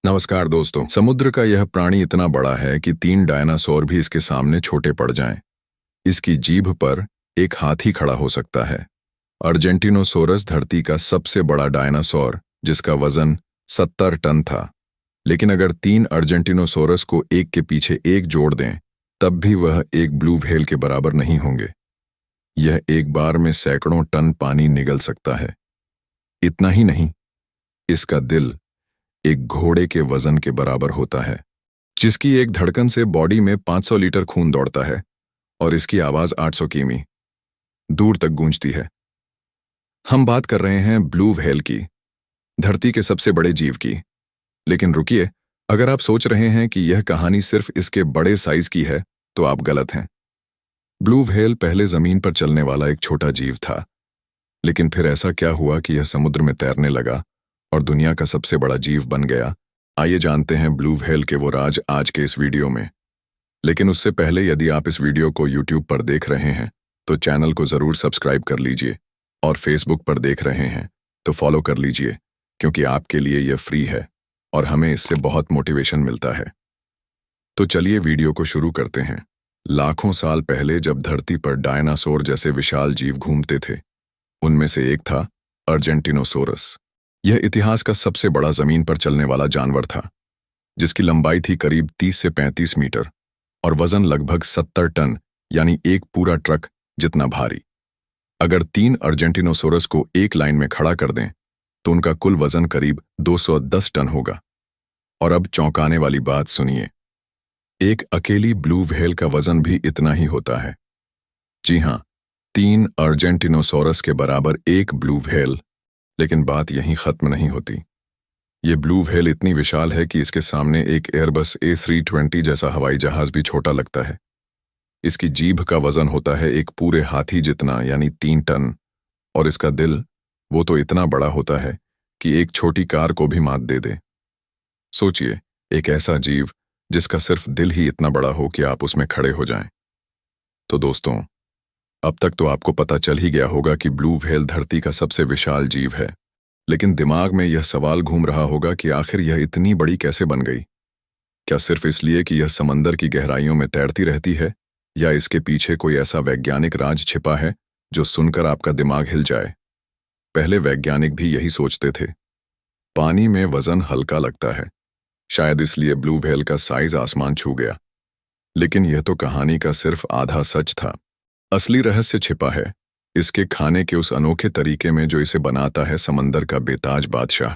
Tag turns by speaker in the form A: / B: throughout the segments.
A: नमस्कार दोस्तों। समुद्र का यह प्राणी इतना बड़ा है कि 3 डायनासोर भी इसके सामने छोटे पड़ जाएं। इसकी जीभ पर एक हाथी खड़ा हो सकता है। अर्जेंटिनोसोरस धरती का सबसे बड़ा डायनासोर, जिसका वजन 70 टन था। लेकिन अगर 3 अर्जेंटिनोसोरस को एक के पीछे एक जोड़ दें, तब भी वह एक ब्लू व्हेल के बराबर नहीं होंगे। यह एक बार में सैकड़ों टन पानी निगल सकता है। इतना ही नहीं, इसका दिल एक घोड़े के वजन के बराबर होता है, जिसकी एक धड़कन से बॉडी में 500 लीटर खून दौड़ता है और इसकी आवाज 800 किमी दूर तक गूंजती है। हम बात कर रहे हैं ब्लू व्हेल की, धरती के सबसे बड़े जीव की। लेकिन रुकिए, अगर आप सोच रहे हैं कि यह कहानी सिर्फ इसके बड़े साइज की है, तो आप गलत हैं। ब्लू व्हेल पहले जमीन पर चलने वाला एक छोटा जीव था, लेकिन फिर ऐसा क्या हुआ कि यह समुद्र में तैरने लगा और दुनिया का सबसे बड़ा जीव बन गया। आइए जानते हैं ब्लू व्हेल के वो राज आज के इस वीडियो में। लेकिन उससे पहले, यदि आप इस वीडियो को यूट्यूब पर देख रहे हैं तो चैनल को जरूर सब्सक्राइब कर लीजिए, और फेसबुक पर देख रहे हैं तो फॉलो कर लीजिए, क्योंकि आपके लिए यह फ्री है और हमें इससे बहुत मोटिवेशन मिलता है। तो चलिए वीडियो को शुरू करते हैं। लाखों साल पहले जब धरती पर डायनासोर जैसे विशाल जीव घूमते थे, उनमें से एक था अर्जेंटिनोसोरस। यह इतिहास का सबसे बड़ा जमीन पर चलने वाला जानवर था, जिसकी लंबाई थी करीब 30 से 35 मीटर और वजन लगभग 70 टन, यानी एक पूरा ट्रक जितना भारी। अगर 3 अर्जेंटिनोसोरस को एक लाइन में खड़ा कर दें तो उनका कुल वजन करीब 210 टन होगा। और अब चौंकाने वाली बात सुनिए, एक अकेली ब्लू व्हेल का वजन भी इतना ही होता है। जी हां, 3 अर्जेंटिनोसोरस के बराबर एक ब्लू व्हेल। लेकिन बात यहीं खत्म नहीं होती। ये ब्लू व्हेल इतनी विशाल है कि इसके सामने एक एयरबस A320 जैसा हवाई जहाज भी छोटा लगता है। इसकी जीभ का वजन होता है एक पूरे हाथी जितना, यानी 3 टन, और इसका दिल वो तो इतना बड़ा होता है कि एक छोटी कार को भी मात दे दे। सोचिए, एक ऐसा जीव जिसका सिर्फ दिल ही इतना बड़ा हो कि आप उसमें खड़े हो जाएं। तो दोस्तों, अब तक तो आपको पता चल ही गया होगा कि ब्लू व्हेल धरती का सबसे विशाल जीव है। लेकिन दिमाग में यह सवाल घूम रहा होगा कि आखिर यह इतनी बड़ी कैसे बन गई? क्या सिर्फ इसलिए कि यह समंदर की गहराइयों में तैरती रहती है, या इसके पीछे कोई ऐसा वैज्ञानिक राज छिपा है जो सुनकर आपका दिमाग हिल जाए? पहले वैज्ञानिक भी यही सोचते थे। पानी में वजन हल्का लगता है, शायद इसलिए ब्लू व्हेल का साइज आसमान छू गया। लेकिन यह तो कहानी का सिर्फ आधा सच था। असली रहस्य छिपा है इसके खाने के उस अनोखे तरीके में जो इसे बनाता है समंदर का बेताज बादशाह।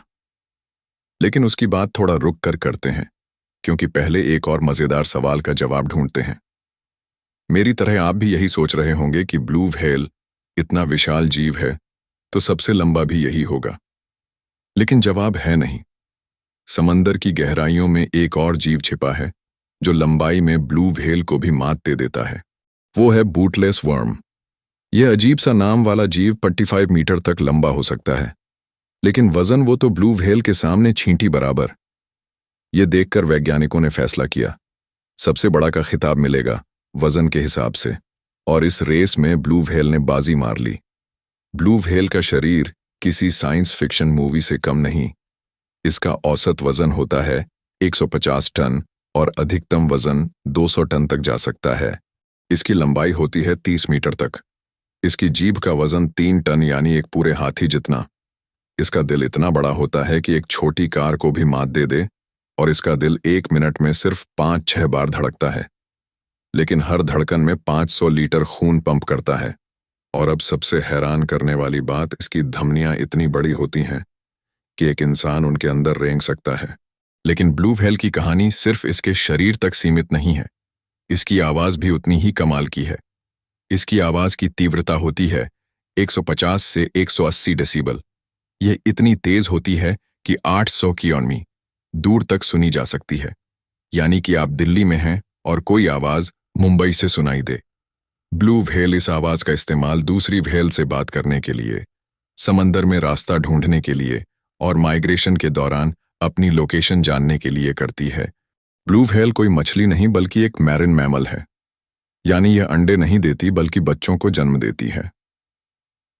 A: लेकिन उसकी बात थोड़ा रुक कर करते हैं, क्योंकि पहले एक और मजेदार सवाल का जवाब ढूंढते हैं। मेरी तरह आप भी यही सोच रहे होंगे कि ब्लू व्हेल इतना विशाल जीव है तो सबसे लंबा भी यही होगा। लेकिन जवाब है नहीं। समंदर की गहराइयों में एक और जीव छिपा है जो लंबाई में ब्लू व्हेल को भी मात दे देता है। वो है बूटलेस वर्म। यह अजीब सा नाम वाला जीव 45 मीटर तक लंबा हो सकता है, लेकिन वजन वो तो ब्लू व्हेल के सामने छींटी बराबर। यह देखकर वैज्ञानिकों ने फैसला किया, सबसे बड़ा का खिताब मिलेगा वजन के हिसाब से, और इस रेस में ब्लू व्हेल ने बाजी मार ली। ब्लू व्हेल का शरीर किसी साइंस फिक्शन मूवी से कम नहीं। इसका औसत वजन होता है 150 टन और अधिकतम वजन 200 टन तक जा सकता है। इसकी लंबाई होती है 30 मीटर तक। इसकी जीभ का वजन 3 टन, यानी एक पूरे हाथी जितना। इसका दिल इतना बड़ा होता है कि एक छोटी कार को भी मात दे दे, और इसका दिल 1 मिनट में सिर्फ 5-6 बार धड़कता है। लेकिन हर धड़कन में 500 लीटर खून पंप करता है। और अब सबसे हैरान करने वाली बात, इसकी धमनियां इतनी बड़ी होती हैं कि एक इंसान उनके अंदर रेंग सकता है। लेकिन ब्लू व्हेल की कहानी सिर्फ इसके शरीर तक सीमित नहीं है। इसकी आवाज भी उतनी ही कमाल की है। इसकी आवाज की तीव्रता होती है 150 से 180 डेसिबल। यह इतनी तेज होती है कि 800 किमी दूर तक सुनी जा सकती है, यानी कि आप दिल्ली में हैं और कोई आवाज मुंबई से सुनाई दे। ब्लू व्हेल इस आवाज का इस्तेमाल दूसरी व्हेल से बात करने के लिए, समंदर में रास्ता ढूंढने के लिए और माइग्रेशन के दौरान अपनी लोकेशन जानने के लिए करती है। ब्लू व्हेल कोई मछली नहीं, बल्कि एक मैरिन मैमल है, यानी यह अंडे नहीं देती बल्कि बच्चों को जन्म देती है।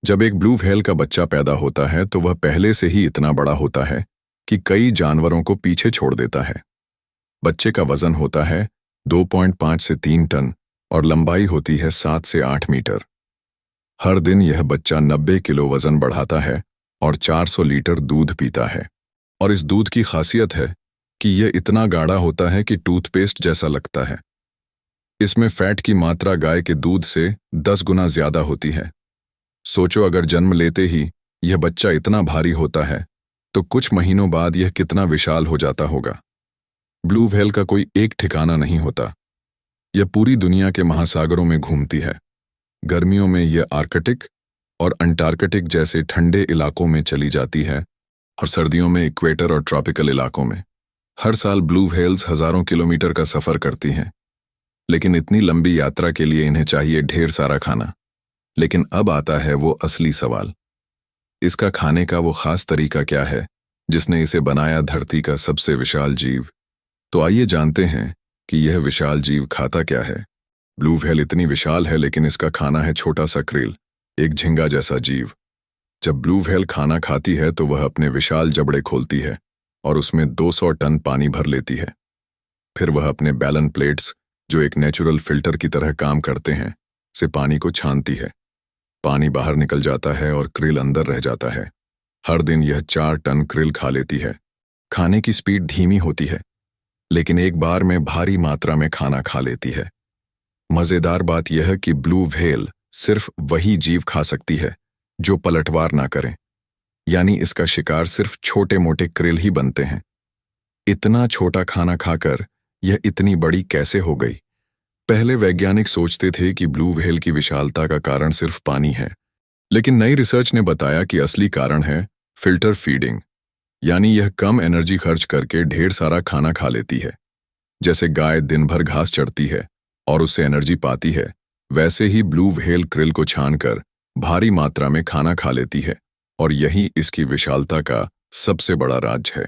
A: जब एक ब्लू व्हेल का बच्चा पैदा होता है तो वह पहले से ही इतना बड़ा होता है कि कई जानवरों को पीछे छोड़ देता है। बच्चे का वजन होता है 2.5 से 3 टन और लंबाई होती है 7 से 8 मीटर। हर दिन यह बच्चा 90 किलो वजन बढ़ाता है और 400 लीटर दूध पीता है। और इस दूध की खासियत है कि यह इतना गाढ़ा होता है कि टूथपेस्ट जैसा लगता है। इसमें फैट की मात्रा गाय के दूध से 10 गुना ज्यादा होती है। सोचो, अगर जन्म लेते ही यह बच्चा इतना भारी होता है तो कुछ महीनों बाद यह कितना विशाल हो जाता होगा। ब्लू व्हेल का कोई एक ठिकाना नहीं होता। यह पूरी दुनिया के महासागरों में घूमती है। गर्मियों में यह आर्कटिक और अंटार्कटिक जैसे ठंडे इलाकों में चली जाती है और सर्दियों में इक्वेटर और ट्रॉपिकल इलाकों में। हर साल ब्लू व्हेल्स हजारों किलोमीटर का सफर करती हैं, लेकिन इतनी लंबी यात्रा के लिए इन्हें चाहिए ढेर सारा खाना। लेकिन अब आता है वो असली सवाल, इसका खाने का वो खास तरीका क्या है जिसने इसे बनाया धरती का सबसे विशाल जीव। तो आइए जानते हैं कि यह विशाल जीव खाता क्या है। ब्लू व्हेल इतनी विशाल है, लेकिन इसका खाना है छोटा सा क्रिल, एक झिंगा जैसा जीव। जब ब्लू व्हेल खाना खाती है तो वह अपने विशाल जबड़े खोलती है और उसमें 200 टन पानी भर लेती है। फिर वह अपने बैलन प्लेट्स, जो एक नेचुरल फिल्टर की तरह काम करते हैं, से पानी को छानती है। पानी बाहर निकल जाता है और क्रिल अंदर रह जाता है। हर दिन यह 4 टन क्रिल खा लेती है। खाने की स्पीड धीमी होती है, लेकिन एक बार में भारी मात्रा में खाना खा लेती है। मजेदार बात यह कि ब्लू व्हेल सिर्फ वही जीव खा सकती है जो पलटवार ना करें, यानी इसका शिकार सिर्फ छोटे मोटे क्रिल ही बनते हैं। इतना छोटा खाना खाकर यह इतनी बड़ी कैसे हो गई? पहले वैज्ञानिक सोचते थे कि ब्लू व्हेल की विशालता का कारण सिर्फ पानी है, लेकिन नई रिसर्च ने बताया कि असली कारण है फिल्टर फीडिंग, यानी यह कम एनर्जी खर्च करके ढेर सारा खाना खा लेती है। जैसे गाय दिन भर घास चढ़ती है और उससे एनर्जी पाती है, वैसे ही ब्लू व्हेल क्रिल को छानकर भारी मात्रा में खाना खा लेती है, और यही इसकी विशालता का सबसे बड़ा राज है।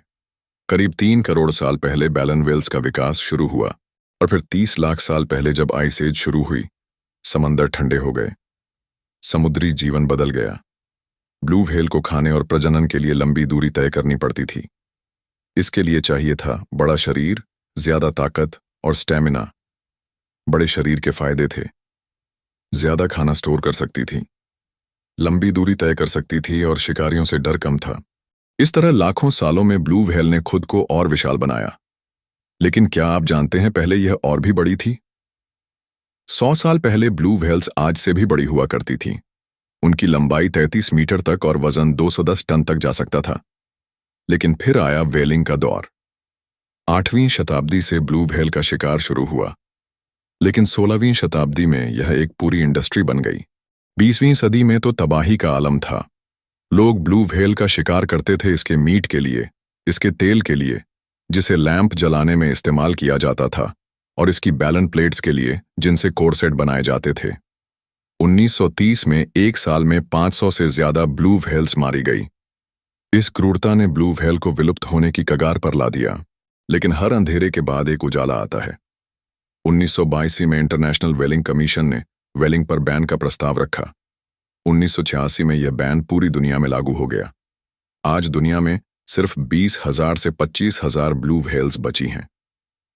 A: करीब 3 करोड़ साल पहले बैलन व्हेल्स का विकास शुरू हुआ, और फिर 30 लाख साल पहले जब आइस एज शुरू हुई, समंदर ठंडे हो गए, समुद्री जीवन बदल गया। ब्लू व्हेल को खाने और प्रजनन के लिए लंबी दूरी तय करनी पड़ती थी। इसके लिए चाहिए था बड़ा शरीर, ज्यादा ताकत और स्टैमिना। बड़े शरीर के फायदे थे, ज्यादा खाना स्टोर कर सकती थी, लंबी दूरी तय कर सकती थी और शिकारियों से डर कम था। इस तरह लाखों सालों में ब्लू व्हेल ने खुद को और विशाल बनाया। लेकिन क्या आप जानते हैं पहले यह और भी बड़ी थी? 100 साल पहले ब्लू व्हेल्स आज से भी बड़ी हुआ करती थी। उनकी लंबाई 33 मीटर तक और वजन 210 टन तक जा सकता था। लेकिन फिर आया व्हेलिंग का दौर। 8वीं शताब्दी से ब्लू व्हेल का शिकार शुरू हुआ, लेकिन 16वीं शताब्दी में यह एक पूरी इंडस्ट्री बन गई। 20वीं सदी में तो तबाही का आलम था। लोग ब्लू व्हेल का शिकार करते थे इसके मीट के लिए, इसके तेल के लिए, जिसे लैंप जलाने में इस्तेमाल किया जाता था, और इसकी बैलन प्लेट्स के लिए, जिनसे कोरसेट बनाए जाते थे। 1930 में एक साल में 500 से ज्यादा ब्लू व्हेल्स मारी गई। इस क्रूरता ने ब्लू व्हेल को विलुप्त होने की कगार पर ला दिया। लेकिन हर अंधेरे के बाद एक उजाला आता है। 1982 में इंटरनेशनल व्हेलिंग कमीशन ने व्हेलिंग पर बैन का प्रस्ताव रखा। 1986 में यह बैन पूरी दुनिया में लागू हो गया। आज दुनिया में सिर्फ 20,000 से 25,000 ब्लू व्हेल्स बची हैं।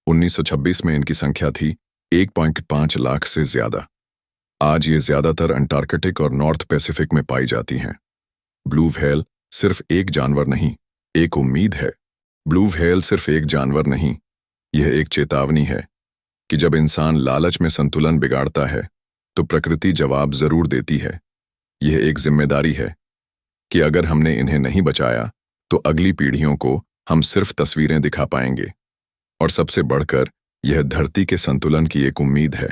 A: 1926 में इनकी संख्या थी 1.5 लाख से ज्यादा। आज ये ज्यादातर अंटार्कटिक और नॉर्थ पैसिफिक में पाई जाती हैं। ब्लू व्हेल सिर्फ एक जानवर नहीं, एक उम्मीद है। ब्लू व्हेल सिर्फ एक जानवर नहीं, यह एक चेतावनी है कि जब इंसान लालच में संतुलन बिगाड़ता है तो प्रकृति जवाब जरूर देती है। यह एक जिम्मेदारी है कि अगर हमने इन्हें नहीं बचाया तो अगली पीढ़ियों को हम सिर्फ तस्वीरें दिखा पाएंगे। और सबसे बढ़कर यह धरती के संतुलन की एक उम्मीद है,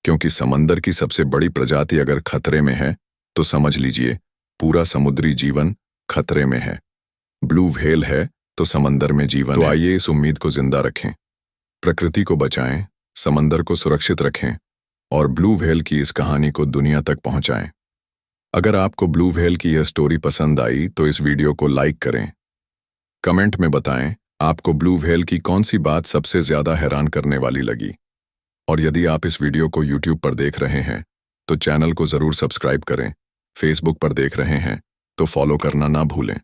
A: क्योंकि समंदर की सबसे बड़ी प्रजाति अगर खतरे में है तो समझ लीजिए पूरा समुद्री जीवन खतरे में है। ब्लू व्हेल है तो समंदर में जीवन। तो आइए इस उम्मीद को जिंदा रखें, प्रकृति को बचाएं, समंदर को सुरक्षित रखें और ब्लू व्हेल की इस कहानी को दुनिया तक पहुंचाएं। अगर आपको ब्लू व्हेल की यह स्टोरी पसंद आई तो इस वीडियो को लाइक करें। कमेंट में बताएं आपको ब्लू व्हेल की कौन सी बात सबसे ज्यादा हैरान करने वाली लगी। और यदि आप इस वीडियो को YouTube पर देख रहे हैं तो चैनल को जरूर सब्सक्राइब करें। फेसबुक पर देख रहे हैं तो फॉलो करना ना भूलें।